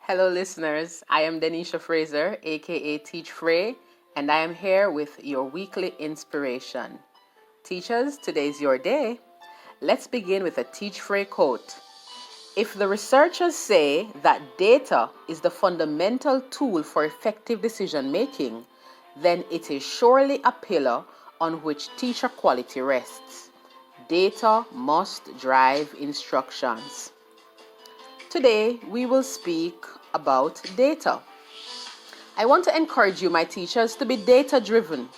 Hello, listeners. I am Denisha Fraser, aka Teach Frey, and I am here with your weekly inspiration. Teachers, today's your day. Let's begin with a Teach Frey quote. If the researchers say that data is the fundamental tool for effective decision making, then it is surely a pillar on which teacher quality rests. Data must drive instructions. Today, we will speak about data. I want to encourage you, my teachers, to be data-driven.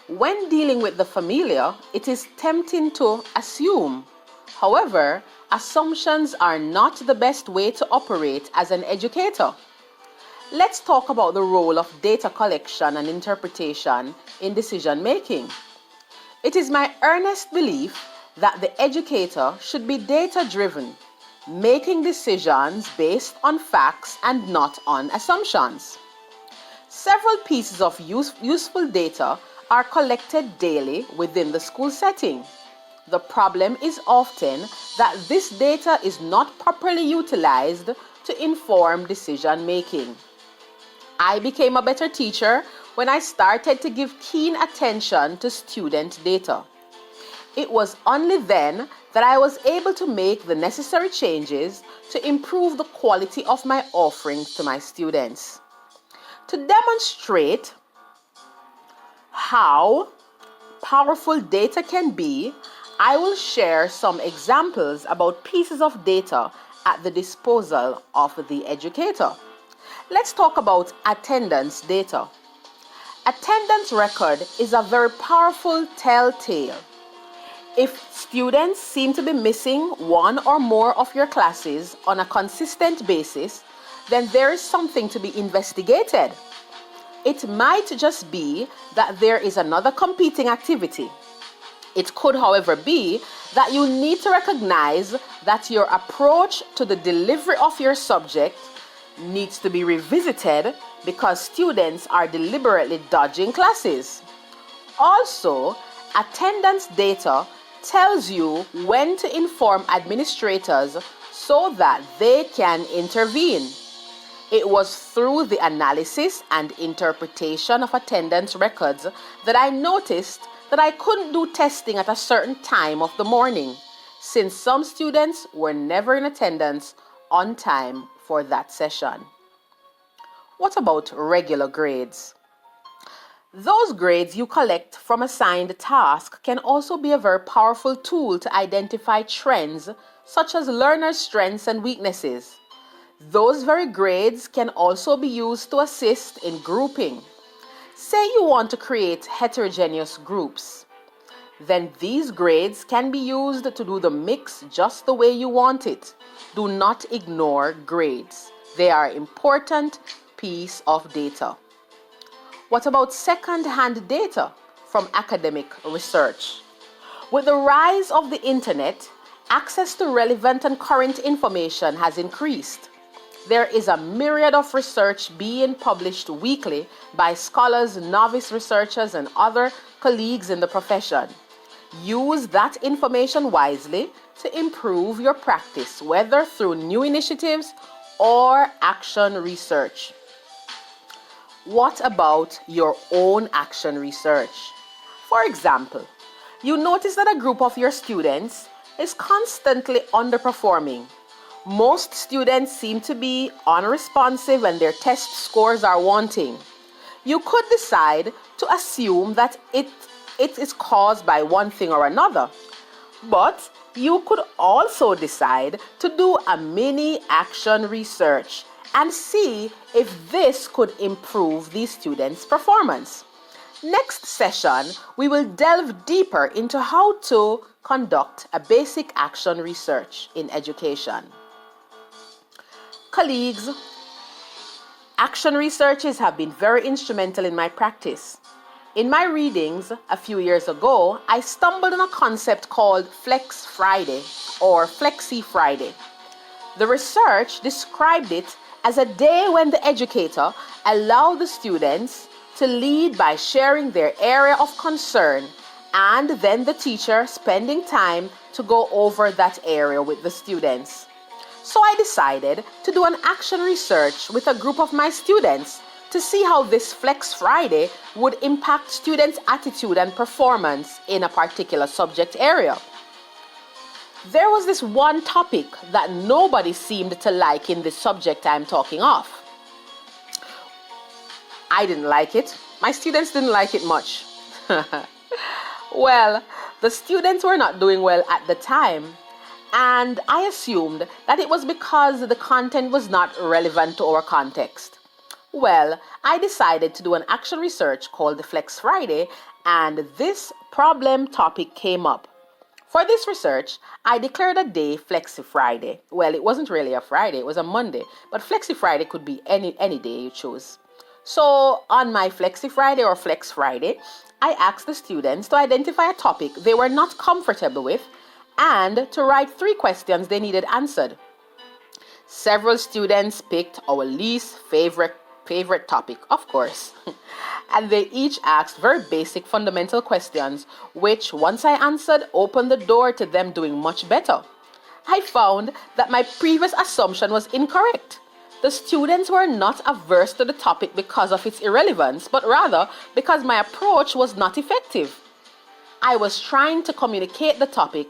When dealing with the familiar, it is tempting to assume. However, assumptions are not the best way to operate as an educator. Let's talk about the role of data collection and interpretation in decision making. It is my earnest belief that the educator should be data-driven, making decisions based on facts and not on assumptions. Several pieces of useful data are collected daily within the school setting. The problem is often that this data is not properly utilized to inform decision making. I became a better teacher when I started to give keen attention to student data. It was only then that I was able to make the necessary changes to improve the quality of my offerings to my students. To demonstrate how powerful data can be, I will share some examples about pieces of data at the disposal of the educator. Let's talk about attendance data. Attendance record is a very powerful telltale. If students seem to be missing one or more of your classes on a consistent basis, then there is something to be investigated. It might just be that there is another competing activity. It could, however, be that you need to recognize that your approach to the delivery of your subject needs to be revisited because students are deliberately dodging classes. Also, attendance data tells you when to inform administrators so that they can intervene. It was through the analysis and interpretation of attendance records that I noticed that I couldn't do testing at a certain time of the morning, since some students were never in attendance on time for that session. What about regular grades? Those grades you collect from assigned tasks can also be a very powerful tool to identify trends such as learners' strengths and weaknesses. Those very grades can also be used to assist in grouping. Say you want to create heterogeneous groups. Then these grades can be used to do the mix just the way you want it. Do not ignore grades. They are an important piece of data. What about second-hand data from academic research? With the rise of the internet, access to relevant and current information has increased. There is a myriad of research being published weekly by scholars, novice researchers, and other colleagues in the profession. Use that information wisely to improve your practice, whether through new initiatives or action research. What about your own action research? For example, you notice that a group of your students is constantly underperforming. Most students seem to be unresponsive and their test scores are wanting. You could decide to assume that it is caused by one thing or another, but you could also decide to do a mini action research and see if this could improve these students' performance. Next session, we will delve deeper into how to conduct a basic action research in education. Colleagues, action researches have been very instrumental in my practice. In my readings a few years ago, I stumbled on a concept called Flex Friday or Flexi Friday. The research described it as a day when the educator allowed the students to lead by sharing their area of concern and then the teacher spending time to go over that area with the students. So I decided to do an action research with a group of my students to see how this Flex Friday would impact students' attitude and performance in a particular subject area. There was this one topic that nobody seemed to like in the subject I'm talking of. I didn't like it. My students didn't like it much. Well, the students were not doing well at the time, and I assumed that it was because the content was not relevant to our context. Well, I decided to do an action research called the Flex Friday, and this problem topic came up. For this research, I declared a day Flexi Friday. Well, it wasn't really a Friday, it was a Monday, but Flexi Friday could be any day you choose. So on my Flexi Friday or Flex Friday, I asked the students to identify a topic they were not comfortable with and to write 3 questions they needed answered. Several students picked our least favorite topic, of course. And they each asked very basic fundamental questions, which once I answered, opened the door to them doing much better. I found that my previous assumption was incorrect. The students were not averse to the topic because of its irrelevance, but rather because my approach was not effective. I was trying to communicate the topic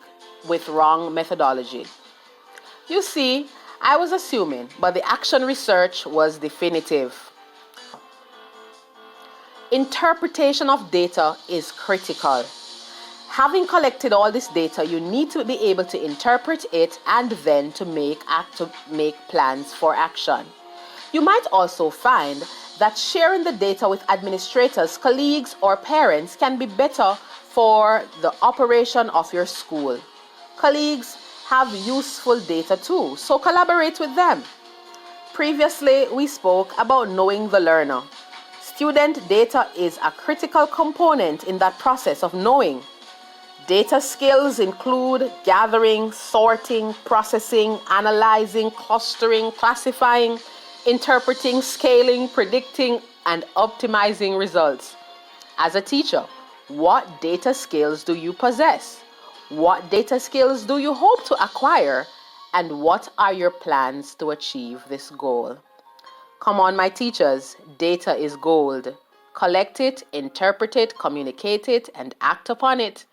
with wrong methodology. You see, I was assuming, but the action research was definitive. Interpretation of data is critical. Having collected all this data, you need to be able to interpret it and then to make plans for action. You might also find that sharing the data with administrators, colleagues, or parents can be better for the operation of your school. Colleagues have useful data too, so collaborate with them. Previously, we spoke about knowing the learner. Student data is a critical component in that process of knowing. Data skills include gathering, sorting, processing, analyzing, clustering, classifying, interpreting, scaling, predicting, and optimizing results. As a teacher, what data skills do you possess? What data skills do you hope to acquire? And what are your plans to achieve this goal? Come on, my teachers, data is gold. Collect it, interpret it, communicate it, and act upon it.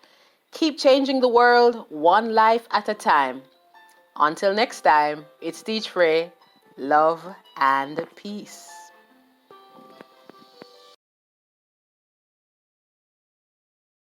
Keep changing the world one life at a time. Until next time, it's Teach Frey. Love and peace.